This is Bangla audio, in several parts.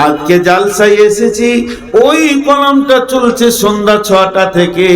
আজকে জালসায় এসেছি, ওই কলমটা চলছে সন্ধ্যা 6টা থেকে।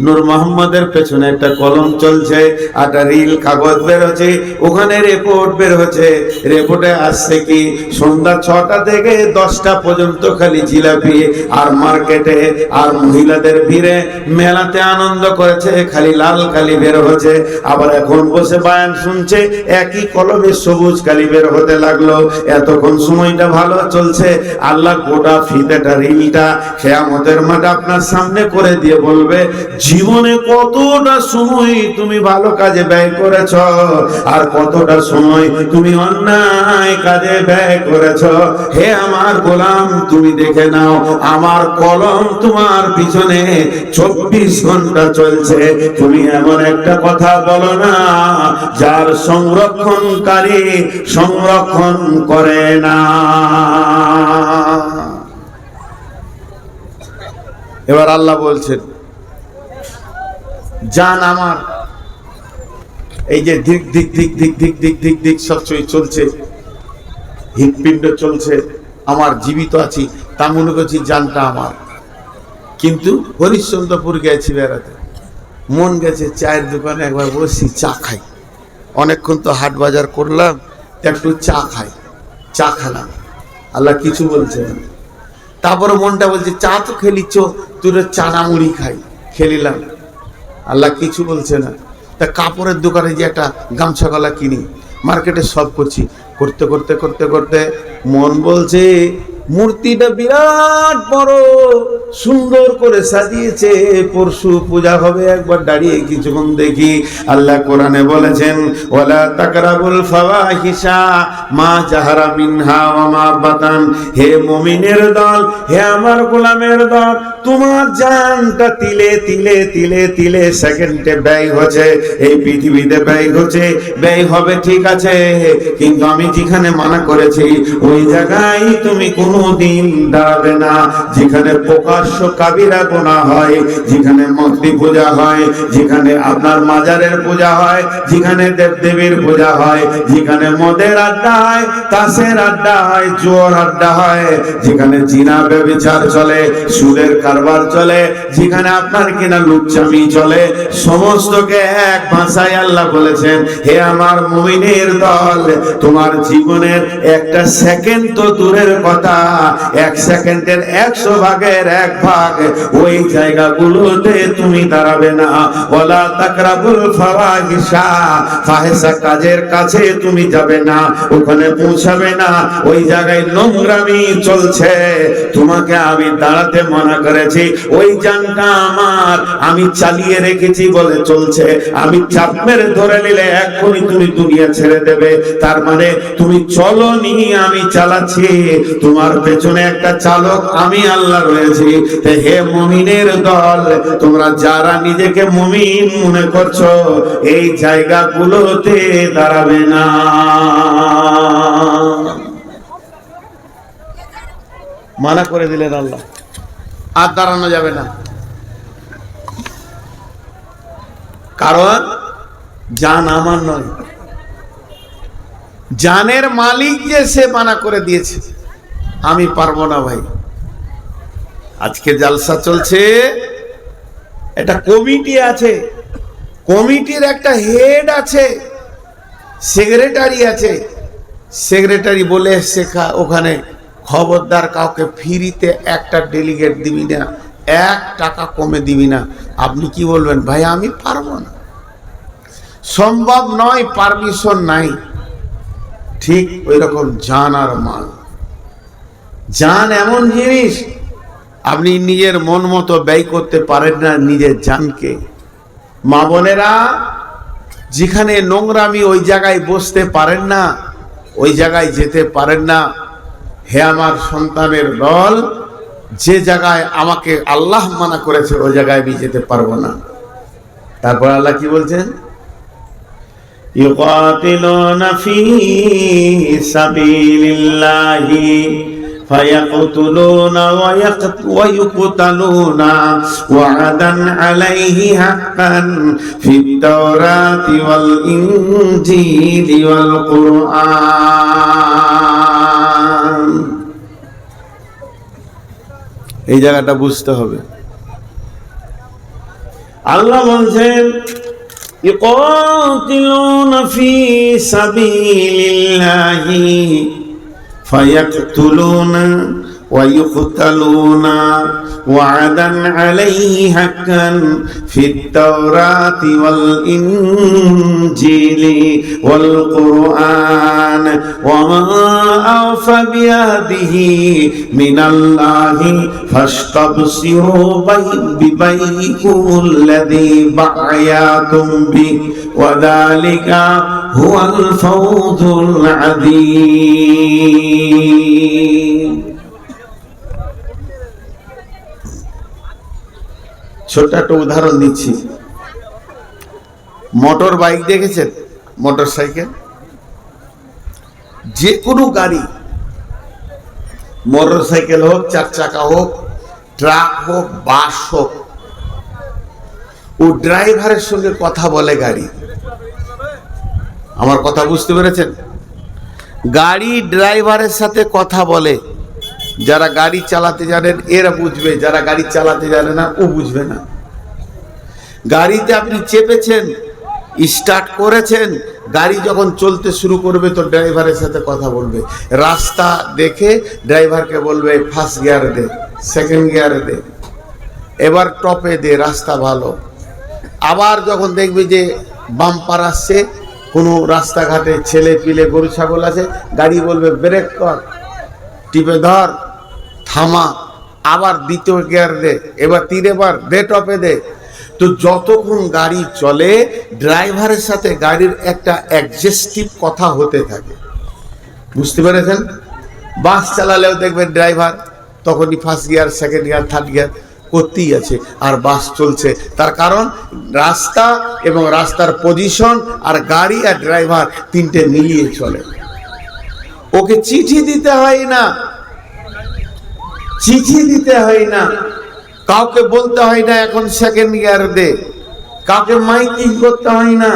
নূর মোহাম্মদের পেছনে একটা কলম চলছে, একটা রিল কাগজ বের হচ্ছে, ওখানে রিপোর্ট বের হচ্ছে। রিপোর্টে আসছে কি সন্ধ্যা 6টা থেকে 10টা পর্যন্ত খালি জিলাপি আর মার্কেটে আর মহিলাদের ভিড়ে মেলাতে আনন্দ করেছে, খালি লাল কালি বের হচ্ছে। আবার এখন বসে বায়ান শুনছে, একই কলমে সবুজ কালি বের হতে লাগলো। এতক্ষণ সময়টা ভালো চলছে, আল্লাহ গোটা ফিতেটা রিলটা কিয়ামতের মাঠে আপনার সামনে করে দিয়ে বলবে, জীবনে কতটা সময় তুমি ভালো কাজে ব্যয় করেছ আর কতটা সময় তুমি অন্যায় কাজে ব্যয় করেছ। হে আমার গোলাম, তুমি দেখে নাও, আমার কলম তোমার পিছনে 24 ঘন্টা চলছে। তুমি এমন একটা কথা বলো না যার সংরক্ষণকারী সংরক্ষণ করে না। এবার আল্লাহ বলছেন, জান আমার, এই যে দিক দিক দিক দিক দিক দিক দিক দিক সবচেয়ে চলছে, হৃৎপিণ্ড চলছে, আমার জীবিত আছি তা মনে করছি জানটা আমার। কিন্তু হরিশ্চন্দ্রপুর গেছি বেড়াতে, মন গেছে চায়ের দোকানে একবার বসি, চা খাই। অনেকক্ষণ তো হাট বাজার করলাম, একটু চা খাই। চা খেলাম, আল্লাহ কিছু বলছে না। তারপরে মনটা বলছে চা তো খেলিছ, তুই চানা মুড়ি খাই, খেলিলাম, আল্লাহ কিছু বলছে না। তা কাপড়ের দোকানে যে একটা গামছা গলা কিনি, মার্কেটে সব করছি, করতে করতে করতে করতে মন বলছে মূর্তিটা বিরাট বড়, সুন্দর করে সাজিয়েছে, পরশু পূজা হবে, একবার দাঁড়িয়ে কিছুক্ষণ দেখি। আল্লাহ কোরআনে বলেছেন, ওয়ালা তাকরাবুল ফাওয়াহিশা মা জাহারা মিনহা ওয়া মা বাতান। হে মুমিনের দল, হে আমার গোলামের দল, তোমার জানটা তিলে তিলে তিলে তিলে সেকেন্ডে ব্যয় হচ্ছে, এই পৃথিবীতে ব্যয় হচ্ছে, ব্যয় হবে ঠিক আছে, কিন্তু আমি যেখানে মানা করেছি ওই জায়গায় তুমি কোনোদিন দাঁড়াবে না। যেখানে প্রকাশ্য কাবিরা গুনাহ হয়, যেখানে মূর্তি পূজা হয়, যেখানে আপনার মাজারের পূজা হয়, যেখানে দেবদেবীর পূজা হয়, যেখানে মদের আড্ডা হয়, তাসের আড্ডা হয়, জুয়ার আড্ডা হয়, যেখানে জিনা ব্যভিচার চলে, সুদের কারবার চলে, যেখানে আপনার কিনা লুচ্চামি চলে, সমস্তকে এক ভাষায় আল্লাহ বলেছেন, হে আমার মুমিনের দল, তোমার জীবনের একটা সেকেন্ড তো দূরের কথা, 1 সেকেন্ডের 100 ভাগের 1 ভাগ ওই জায়গাগুলোতে তুমি দাঁড়াবে না। ওয়ালা তাকরাবুল ফাওয়াহিশা, ফাহিশা কাজের কাছে তুমি যাবে না, ওখানে পৌঁছাবে না। ওই জায়গায় নোংরামি চলছে, তোমাকে আমি দাঁড়াতে মানা করেছি। ওই জানটা আমার, আমি চালিয়ে রেখেছি বলে চলছে, আমি চাপ মেরে ধরে নিলে এক্ষুনি তুমি দুনিয়া ছেড়ে দেবে। তার মানে তুমি চলো নি, আমি চালাচ্ছি, তোমার পেছনে একটা চালক আমি আল্লাহ রয়েছি। হে মুমিনের দল, তোমরা যারা নিজেকে মুমিন মনে করছো এই জায়গাগুলোতে দাঁড়াবে না। মানা করে দিলেন আল্লাহ, আর দাঁড়ানো যাবে না। কারণ জান আমার নয়, জানের মালিক যে সে মানা করে দিয়েছে, আমি পারবো না ভাই। আজকে জালসা চলছে, একটা কমিটি আছে, কমিটির একটা হেড আছে, সেক্রেটারি আছে। সেক্রেটারি বলে শেখা ওখানে, খবরদার কাউকে ফ্রিতে একটা ডেলিগেট দিবি না, 1 টাকা কমে দিবি না। আপনি কি বলবেন? ভাই আমি পারবো না, সম্ভব নয়, পারমিশন নাই। ঠিক ওই রকম জান আর মাল, জান এমন জিনিস আপনি নিজের মন মতো ব্যয় করতে পারেন না নিজের জানকে। মা বোনেরা, যেখানে নোংরামি ওই জায়গায় বসতে পারেন না, ওই জায়গায় যেতে পারেন না। হে আমার সন্তানের দল, যে জায়গায় আমাকে আল্লাহ মানা করেছে ওই জায়গায় আমি যেতে পারবো না। তারপর আল্লাহ কি বলছেন? ইউকাতিলুনা ফি সাবিলিল্লাহি ফায়াকতুলুনা ওয়া ইউকতালুনা ওয়া'দান আলাইহি হাক্কান ফিত তাওরাতি ওয়াল ইনজিলি ওয়াল কুরআন। এই জায়গাটা বুঝতে হবে। আল্লাহ বলছেন ইকাতিলুনা ফি সাবিলিল্লাহি ফায়াকতুলুনা ওয়া ইউকতালুনা ওয়া'দান আলাইহি হাক্কান ফিত তাওরাতি ওয়াল ইনজিলি ওয়াল কুরআন ওয়া মা আওফা বিয়াদিহি মিনাল্লাহি ফাস্তাবসিরু বিবাইকুমুল্লাযী বা'য়াতুম বিহি ওয়া যালিকা হুয়াল ফাওজুল আযীম। ছোট্ট একটা উদাহরণ দিচ্ছি। মোটর বাইক দেখেছেন? মোটর সাইকেল, যে কোনো গাড়ি, মোটর সাইকেল হোক, চার চাকা হোক, ট্রাক হোক, বাস হোক, ও ড্রাইভারের সঙ্গে কথা বলে গাড়ি। আমার কথা বুঝতে পেরেছেন? গাড়ি ড্রাইভারের সাথে কথা বলে। যারা গাড়ি চালাতে জানেন এরা বুঝবে, যারা গাড়ি চালাতে জানে না ও বুঝবে না। গাড়িতে আপনি চেপেছেন, স্টার্ট করেছেন, গাড়ি যখন চলতে শুরু করবে তো ড্রাইভারের সাথে কথা বলবে। রাস্তা দেখে ড্রাইভারকে বলবে ফার্স্ট গিয়ারে দে, সেকেন্ড গিয়ারে দে, এবার টপে দে, রাস্তা ভালো। আবার যখন দেখবে যে বাম্পার আসছে, কোনো রাস্তাঘাটে ছেলে পিলে গরু ছাগল আছে, গাড়ি বলবে ব্রেক কর, টিপে ধর, থামা, আবার দ্বিতীয় গিয়ার দে, এবার তিনবার দে, টপে দে। তো যতক্ষণ গাড়ি চলে ড্রাইভারের সাথে গাড়ির একটা অ্যাডজাস্টিভ কথা হতে থাকে। বুঝতে পেরেছেন? বাস চালালেও দেখবেন ড্রাইভার তখনই first gear, second gear, third gear করতেই আছে, আর বাস চলছে। তার কারণ রাস্তা এবং রাস্তার পজিশন আর গাড়ি আর ড্রাইভার তিনটে মিলিয়ে চলে। ওকে চিঠি দিতে হয় না, চিঠি দিতে হয় না, কাউকে বলতে হয় না এখন সেকেন্ড গিয়ার দে, কাউকে মাইকিং করতে হয় না,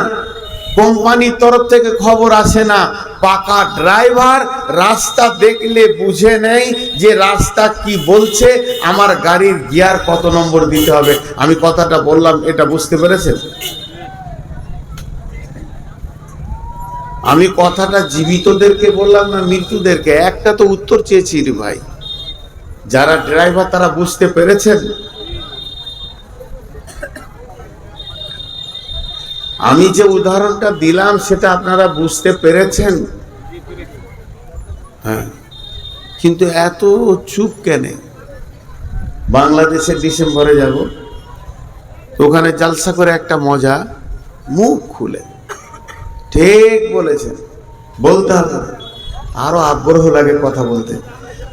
কোম্পানির তরফ থেকে খবর আসে না। পাকা ড্রাইভার রাস্তা দেখলে বুঝে নেয় যে রাস্তা কি বলছে, আমার গাড়ির গিয়ার কত নম্বর দিতে হবে। আমি কথাটা বললাম, এটা বুঝতে পেরেছেন? আমি কথাটা জীবিতদেরকে বললাম না মৃত্যুদেরকে? একটা তো উত্তর চেয়েছি রে ভাই। যারা ড্রাইভার তারা বুঝতে পেরেছেন? আমি যে উদাহরণটা দিলাম সেটা আপনারা বুঝতে পেরেছেন? হ্যাঁ, কিন্তু এত চুপ কেন? বাংলাদেশে ডিসেম্বরে যাব, ওখানে জালসা করে একটা মজা, মুখ খুলে ঠিক বলেছেন, বলতে হবে, আরো আগ্রহ লাগে কথা বলতে।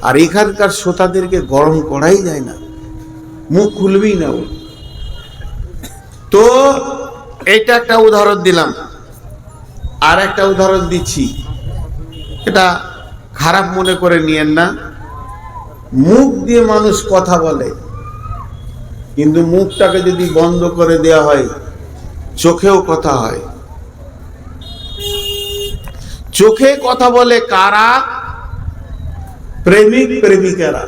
আর এখানকার শ্রোতাদেরকে গরম করাই যায় না, মুখ খুলবেই না ও। তো এটা একটা উদাহরণ দিলাম, আর একটা উদাহরণ দিচ্ছি, এটা খারাপ মনে করে নিয়েন না। মুখ দিয়ে মানুষ কথা বলে, কিন্তু মুখটাকে যদি বন্ধ করে দেওয়া হয় চোখেও কথা হয়। চোখে কথা বলে কারা? প্রেমিক প্রেমিকারা।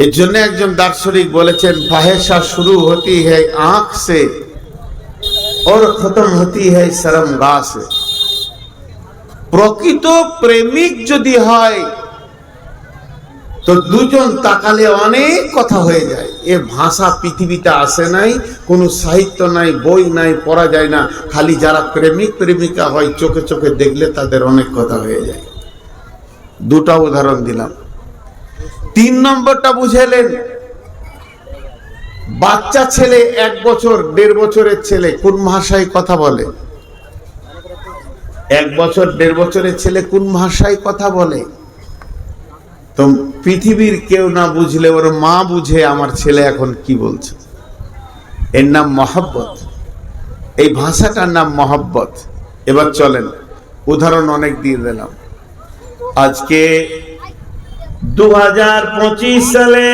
এর জন্য একজন দার্শনিক বলেছেন, ফাহেশা শুরু হতি হ্যায় আঁখ সে और खत्म होती है शर्मगाह से। প্রকৃত প্রেমিক যদি হয় তো দুজন তাকালে অনেক কথা হয়ে যায়। এ ভাষা পৃথিবীতে আসে নাই, কোনো সাহিত্য নাই, বই নাই, পড়া যায় না। খালি যারা প্রেমিক প্রেমিকা হয় চোখে চোখে দেখলে তাদের অনেক কথা হয়ে যায়। দুটা উদাহরণ দিলাম। 3 নম্বরটা বুঝেলেন? বাচ্চা ছেলে 1 বছর 1.5 বছরের ছেলে কোন ভাষায় কথা বলে? 1 বছর 1.5 বছরের ছেলে কোন ভাষায় কথা বলে? তো পৃথিবীর কেউ না বুঝলে ওর মা বুঝে আমার ছেলে এখন কি বলছে। এর নাম মহব্বত, এই ভাষাটার নাম মহব্বত। এবার চলেন উদাহরণ অনেক দিয়ে দিলাম। আজকে 2025 সালে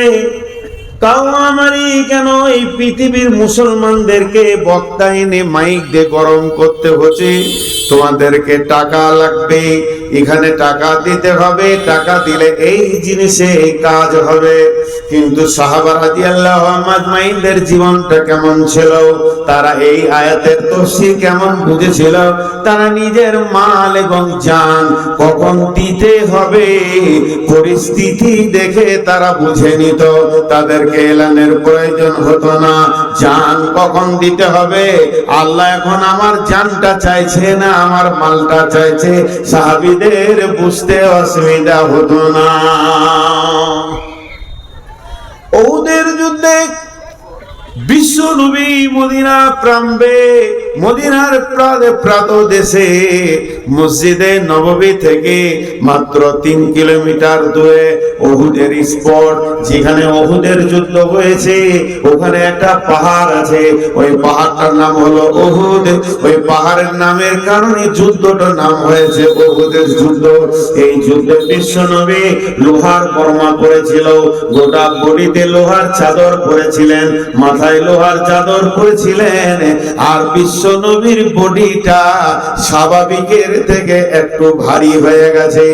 তাও আমারই কেন এই পৃথিবীর মুসলমানদেরকে বক্তা এনে মাইক দিয়ে গরম করতে হচ্ছে? তোমাদেরকে টাকা লাগবে, এখানে টাকা দিতে হবে, টাকা দিলে এই জিনিসে কাজ হবে। কিন্তু সাহাবা রাদিয়াল্লাহু আজমাইনদের জীবনটা কেমন ছিল, তারা এই আয়াতের তাফসীর কেমন বুঝেছিল, তারা নিজের মাল এবং জান কখন দিতে হবে পরিস্থিতি দেখে তারা বুঝে নিত। তাদেরকে এলানের প্রয়োজন হতো না জান কখন দিতে হবে। আল্লাহ এখন আমার জানটা চাইছে না আমার মালটা চাইছে, সাহাবীদের বুঝতে অসুবিধা হতো না। ওদের যুদ্ধে বিশ্ব নবী মদিনা প্রাম্বে, মদিনার প্রাত দেশে মসজিদে নববী থেকে মাত্র 3 কিলোমিটার দূরে উহুদের স্পট, যেখানে উহুদের যুদ্ধ হয়েছে, ওখানে একটা পাহাড় আছে, ওই পাহাড়টার নাম হলো উহুদ। ওই পাহাড়ের নামের কারণে যুদ্ধটার নাম হয়েছে উহুদের যুদ্ধ। এই যুদ্ধে বিশ্ব নবী লোহার বর্মা পরেছিল, গোটা বডিতে লোহার চাদর পরেছিলেন, মাথায় লোহার চাদর পরেছিলেন। আর বিশ্ব নবীর বডিটা স্বাভাবিকের থেকে একটু ভারী হয়ে গেছে।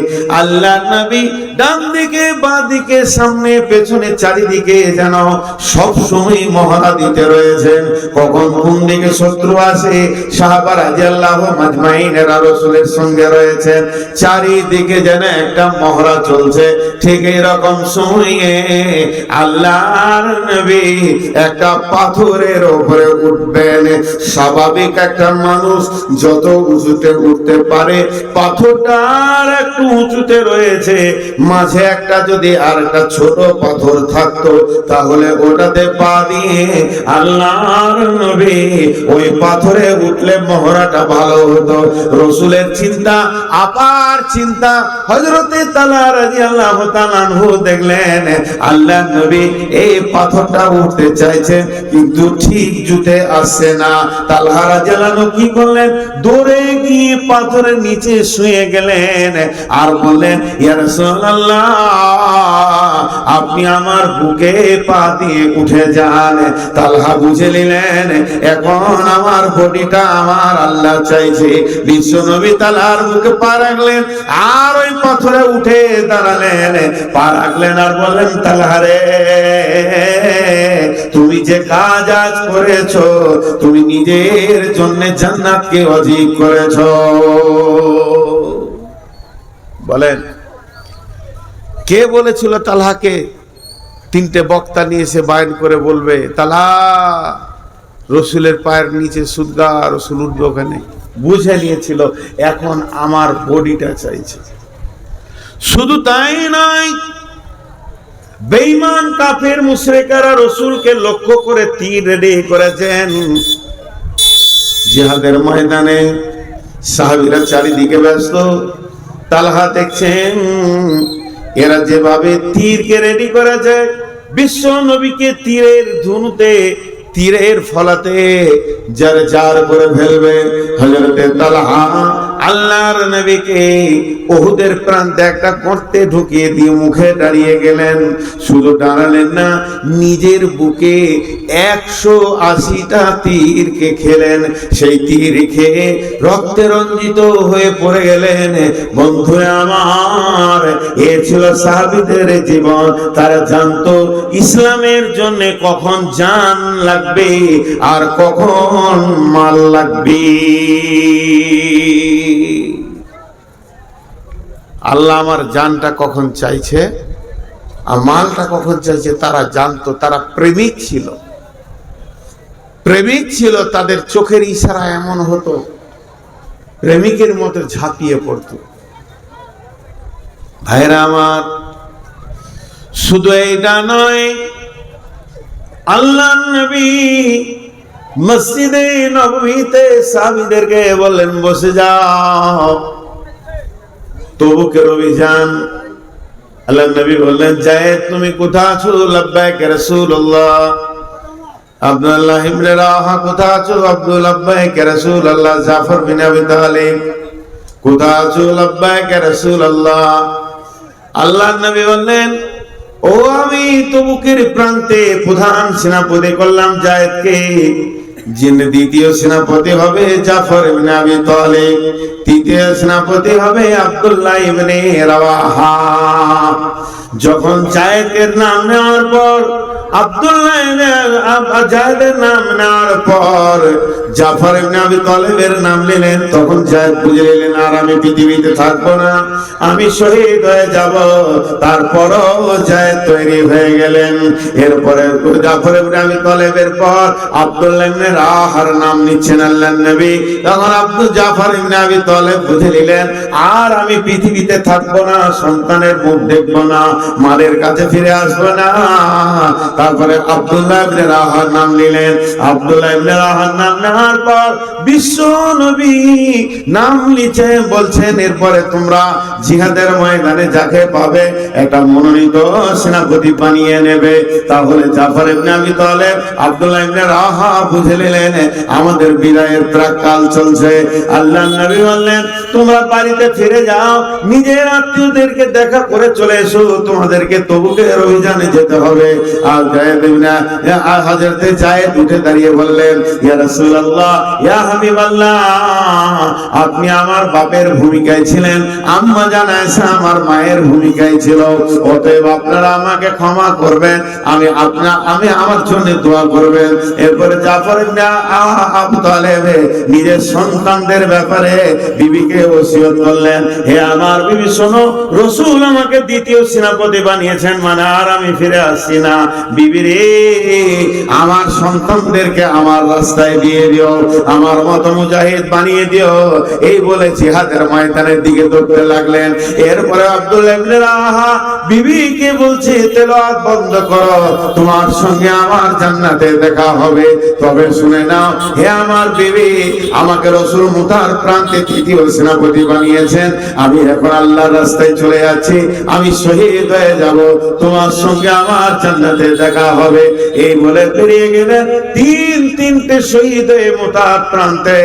আল্লাহ নবী ডান দিকে বাঁ দিকে সামনে পেছনে চারিদিকে যেন সব সময় মহড়া দিতে রয়েছেন, কখন কোন দিকে শত্রু আসে। সাহাবা রাদিয়াল্লাহু আজমাইনেরা রাসূলের সঙ্গে রয়েছেন, চারিদিকে যেন একটা মহড়া চলছে। ঠিক এরকম সময়ে আল্লাহর নবী একটা পাথরের উপরে উঠবেন। স্বাভাবিক একটা মানুষ যত উঁচুতে উঠতে পারে, পাথরটার একটু উঁচুতে রয়েছে, মাঝে একটা যদি আর একটা ছোট পাথর থাকতো তাহলে ওটাতে পা দিয়ে আল্লাহর নবী ওই পাথরে উঠলে মহড়াটা ভালো হতো। রাসূলের চিন্তা, আপার চিন্তা। হযরতে তালহা রাদিয়াল্লাহু তাআলা আনহু দেখলেন আল্লাহর নবী এই পাথরটা উঠতে চাইছে কিন্তু ঠিক জুতে আসছে না। তালহা রাদিয়াল্লাহু আনহু কি করলেন, দৌড়ে গিয়ে পাথরের নিচে শুয়ে গেলেন আর বললেন, ইয়া রাসূলুল্লাহ, আপনি আমার বুকে পা দিয়ে উঠে যান। তালহা বুঝে নিলেন এখন আমার বডিটা আমার আল্লাহ চাইছে। বিশ্ব নবী তালহার বুকে পা রাখলেন আর ওই পাথরে উঠে দাঁড়ালেন, পা রাখলেন আর বললেন, তালহা রে, তুমি যে কাজ আজ করেছো, তুমি নিজের জন্য জান্নাতকে অজিব করেছো। বলেন কে বলেছিল তালহাকে? 3টে বক্তা নিয়ে এসে বায়ান করে বলবে, তালহা রসুলের পায়ের নিচে সুদগা, রসুল উঠবে ওখানে। বুঝে নিয়েছিল এখন আমার বডিটা চাইছে। শুধু তাই নয়, বেঈমান কাফের মুশরিকরা রসুলকে লক্ষ্য করে তীর রেডি করেছেন। জিহাদের ময়দানে সাহাবীরা চারিদিকে ব্যস্ত, তালহা দেখছেন এরা যেভাবে তীরকে রেডি করেছে, বিশ্ব নবীকে তীরের ধনুতে, তীরের ফলাতে যার যার করে ফেলবে। হযরতে তালহা আল্লাহর নবীকে উহুদের প্রান্তে একটা গর্তে ঢুকিয়ে দিয়ে মুখে দাঁড়িয়ে গেলেন। শুধু দাঁড়ালেন না, নিজের বুকে 180টা তীরকে খেলেন। সেই তীর খেয়ে রক্তে রঞ্জিত হয়ে পড়ে গেলেন। বন্ধু আমার, এ ছিল সাহাবীদের জীবন। তারা জানতো ইসলামের জন্য কখন জান লাগবে আর কখন মাল লাগবে। আল্লাহ আমার জানটা কখন চাইছে আর মালটা কখন চাইছে তারা জানতো। তারা প্রেমিক ছিল, প্রেমিক ছিল। তাদের চোখের ইশারা এমন হতো, প্রেমিকের মতো ঝাঁপিয়ে পড়তো। ভাইরা আমার, শুধু এইটা নয়, আল্লাহর নবী মসজিদে নববীতে সাহাবীদেরকে বললেন, বসে যাও। তবুকের অভিযান। আল্লাহ নবী বললেন, যায়েদ তুমি কোথা আছো? লাব্বাইক ইয়া রাসূলুল্লাহ। আব্দুল্লাহ ইবনে রাওয়াহা কোথা আছো? আব্দুল লাব্বাইক ইয়া রাসূলুল্লাহ। জাফর বিন আবি তালিব কোথা আছো? লাব্বাইক ইয়া রাসূলুল্লাহ। আল্লাহ নবী বললেন, ও আমি তবুকের প্রান্তে প্রধান সেনাপতি করলাম যায়েদকে, যিনি দ্বিতীয় সেনাপতি হবে জাফর ইবনে আবি তালিব, তৃতীয় সেনাপতি হবে আব্দুল্লাহ ইবনে রাওয়াহা। যখন জায়েদের নাম নেওয়ার পর জায়েদের নাম নেওয়ার পর জাফর ইবনে আবি তালিবের নাম নিলেন, তখন জায়েদ বুঝে নিলেন আর আমি পৃথিবীতে থাকবো না, আমি শহীদ হয়ে যাব। তারপরও জায়েদ তৈরি হয়ে গেলেন। এরপরে জাফর ইবনে আবি তালিবের পর আব্দুল্লাহ ইবনে রাওয়াহার নাম নিচ্ছেন আল্লাহর নবী। তখন জাফর ইবনে আবি তালিব বুঝে নিলেন আর আমি পৃথিবীতে থাকবো না, সন্তানের মুখ দেখবো না, মায়ের কাছে ফিরে আসবো না। তারপরে আব্দুল্লাহ ইবনে রাওয়াহার নাম নিলেন। আব্দুল্লাহ ইবনে রাওয়াহার নাম নেওয়ার পর বিশ্ব নবী নাম নিচে বলছেন এরপরে তোমরা জিহাদের ময়দানে যাকে পাবে একটা মনোনীত সেনাপতি বানিয়ে নেবে। তাহলে জাফর ইবনে আবি তালিব আব্দুল্লাহ ইবনে রাওয়াহা বুঝে নিলেন আমাদের বিদায়ের প্রাক্কাল চলছে। আল্লাহর নবী বললেন তোমরা বাড়িতে ফিরে যাও, নিজের আত্মীয়দেরকে দেখা করে চলে এসো, তোমাদেরকে তবুকের অভিযানে যেতে হবে। আর হযরতে জায়েদ উঠে দাঁড়িয়ে বললেন ইয়া রাসূলুল্লাহ, ইয়া হাবিবাল্লাহ, আপনি আমার বাপের ভূমিকায় ছিলেন, আম্মা জান আয়েশা আমার মায়ের ভূমিকায় ছিল, অতএব আপনারা আমাকে ক্ষমা করবেন, আমি আমার জন্য দোয়া করবেন। এরপরে জাফর ইবনে আবু তালিব নিজের সন্তানদের ব্যাপারে বিবিকে ওসিয়ত করলেন, হে আমার বিবি শোনো, রাসূল আমাকে দ্বিতীয় সেনাপতি বানিয়েছেন, মানে আর আমি ফিরে আসছি না। বিবি রে, আমার সন্তানদেরকে আমার রাস্তায় দিয়ে দিও, আমার মত মুজাহিদ বানিয়ে দিও। এই বলে জিহাদের ময়দানের দিকে দৌড়তে লাগলেন। এরপরে আব্দুল্লাহ ইবনে রাওয়াহা বিবিকে বলছে তেলাওয়াত বন্ধ করো, তোমার সঙ্গে আমার জান্নাতে দেখা হবে। তবে শুনে নাও হে আমার বিবি, আমাকে রাসূল মুতার প্রান্তে তৃতীয় সেনাপতি বানিয়েছেন, আমি এখন আল্লাহর রাস্তায় চলে যাচ্ছি, আমি শহীদ হয়ে যাব, তোমার সঙ্গে আমার জান্নাতে দেখা হবে। এই বলে বেরিয়ে গেলেন। তিনটে শহীদ হয়ে মুতার প্রান্তে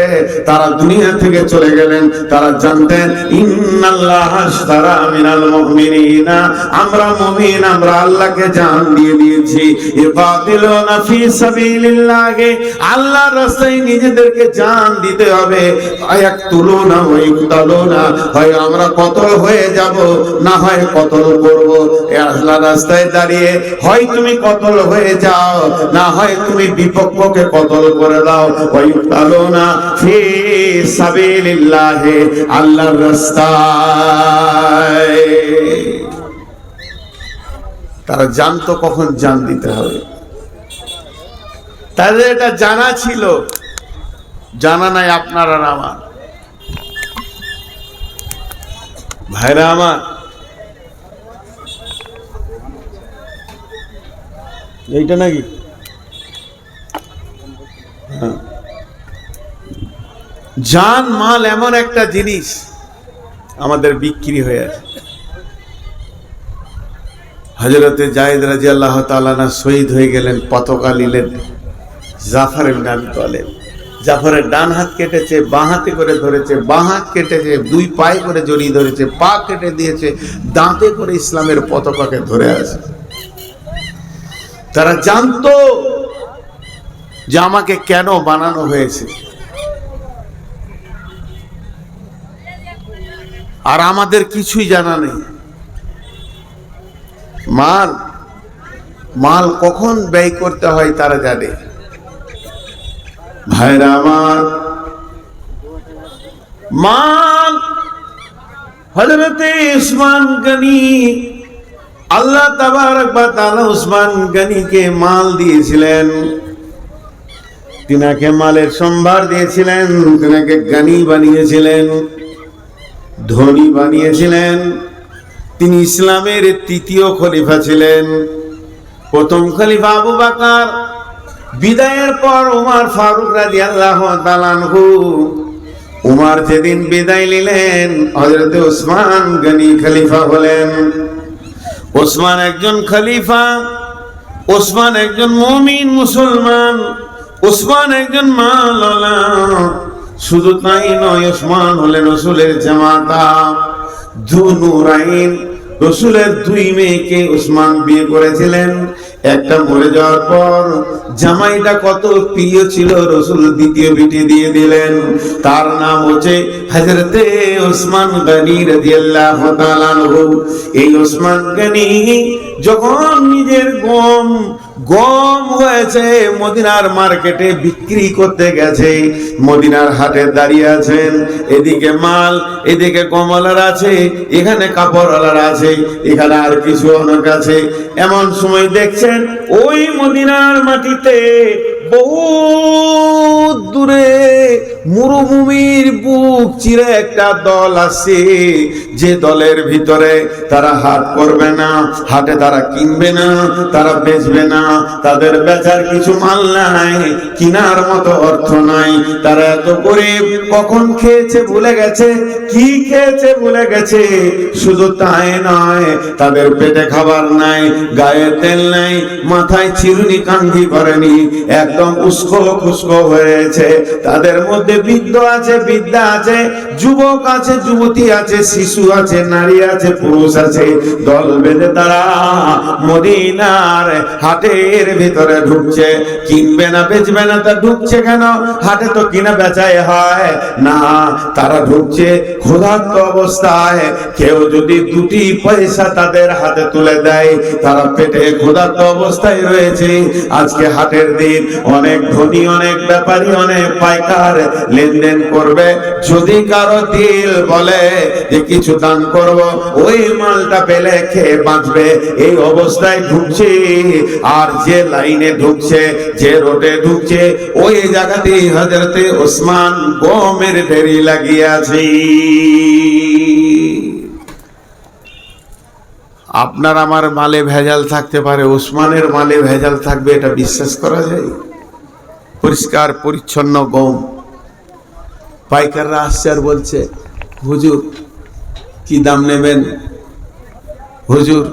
তারা দুনিয়া থেকে চলে গেলেন। তারা জানতেন ইন্নাল্লাহ আশতারা মিনাল মুমিনিনা, আমরা মুমিন, আমরা আল্লাহকে জান দিয়ে দিয়েছি। ইকাতিলুনা ফি সাবিলিল্লাহ, আল্লাহর রাস্তায় নিজেদেরকে জান দিতে হবে। আয়াকতুলুনা ওয়া ইকতালুনা, হয় আমরা কতল হয়ে যাব, না হয় কতল করব। এই আল্লাহর রাস্তায় দাঁড়িয়ে হয় তুমি কতল হয়ে যাও, না হয় তুমি বিপক্ষকে কতল করে দাও। ওয়া ইকতালুনা ফি সাবিলিল্লাহ, আল্লাহর রাস্তায়। তারা জানতো কখন জান দিতে হবে, তাদের এটা জানা ছিল, জানা নাই আপনার আর আমার। ভাইরা আমার, এইটা নাকি জান মাল এমন একটা জিনিস আমাদের বিক্রি হয়ে আছে। হযরতে জায়েদ রাদিয়াল্লাহু তাআলা না শহীদ হয়ে গেলেন, পতাকা নিলেন জাফর ইবনে আবি তালিব। জাফরের ডান হাত কেটেছে, বাঁ হাতে করে ধরেছে, বাঁ হাত কেটেছে, দুই পায়ে করে জড়িয়ে ধরেছে, পা কেটে দিয়েছে, দাঁতে করে ইসলামের পতাকাকে ধরে আছে। তারা জানতো যে আমাকে কেন বানানো হয়েছে, আর আমাদের কিছুই জানা নেই। মাল কখন ব্যয় করতে হয় তারা জানে। ভাইরা আমার, মাল হযরতে উসমান গনি, আল্লাহ তাবারক ওয়া তাআলা উসমান গনিকে মাল দিয়েছিলেন, তিনাকে মালের সম্ভার দিয়েছিলেন, তিনাকে গনি বানিয়েছিলেন, ধনী বানিয়েছিলেন। তিনি ইসলামের তৃতীয় খলিফা ছিলেন। প্রথম খলিফা আবু বকর, বিদায়ের পর উমর ফারুক রাদিয়াল্লাহু তাআলা আনহু। উমর যেদিন বিদায় নিলেন, হযরত উসমান গনি খলিফা হলেন। উসমান একজন খলিফা, উসমান একজন মুমিন মুসলমান, উসমান একজন মাওলানা। শুধু তাই নয়, উসমান হলেন রাসূলের জামাতা, যুনুরাইন, রসুলের দুই মেয়েকে উসমান বিয়ে করেছিলেন। একটা মরে যাওয়ার পর জামাইটা কত প্রিয় ছিল, রসুল দ্বিতীয় বিটি দিয়ে দিলেন। তার নাম হচ্ছে হযরতে উসমান গনি রাদিয়াল্লাহু তাআলা আনহু। এই উসমান গনি যখন নিজের গম হয়েছে মদিনার মার্কেটে বিক্রি করতে গেছে, মদিনার হাটে দাঁড়িয়ে আছেন, এদিকে মাল, এদিকে কমলার আছে, এখানে কাপড়ওয়ালার আছে, এখানে আর কিছু অনেক আছে। এমন সময় দেখছেন ওই মদিনার মাটিতে বহু দূরে মরুভূমির বুক চিরে একটা দল আসছে, যে দলের ভিতরে তারা হাট করবে না, হাটে তারা কিনবে না, তারা বেচবে না, তাদের বেচার কিছু মাল নাই, কিনার মতো অর্থ নাই। তারা এত গরিব, কখন খেয়েছে ভুলে গেছে, কি খেয়েছে ভুলে গেছে। শুধু তাই নয়, তাদের পেটে খাবার নাই, গায়ে তেল নাই, মাথায় চিরুনি কাঙ্ঘি করেনি, একদম উস্কো খুস্কো হয়েছে। তাদের মধ্যে বৃদ্ধ আছে, বৃদ্ধা আছে, যুবক আছে, যুবতী আছে, শিশু আছে, নারী আছে, পুরুষ আছে। দল বেঁধে তারা মদিনার হাটের ভিতরে ঢুকছে। কিনবে না বেচবে না, তা ঢুকছে কেন? হাটে তো কিনা বেচাই হয় না। তারা ঢুকছে ক্ষুধার্ত অবস্থায়। কেউ যদি দুটি পয়সা তাদের হাতে তুলে দেয়, তারা পেটে ক্ষুধার্ত অবস্থায় রয়েছে। আজকে হাটের দিন, অনেক ধনী, অনেক ব্যাপারী, অনেক পাইকার লেনদেন করবে। যদি কারো দিল বলে যে কিছু দান করব, ওই মালটা পেলে খেয়ে বাঁচবে, এই অবস্থায় ঢুকছে। আর যে লাইনে ঢুকছে, যে রোডে ঢুকছে, ওই জায়গাতেই হযরতে ওসমান গমের ঢেরি লাগিয়েছে। আপনার আমার মালে ভেজাল থাকতে পারে, ওসমানের মালে ভেজাল থাকবে এটা বিশ্বাস করা যায়? পরিষ্কার পরিচ্ছন্ন গম। পাইকাররা আসছে আর বলছে, হুজুর কি দাম নেবেন? হুজুর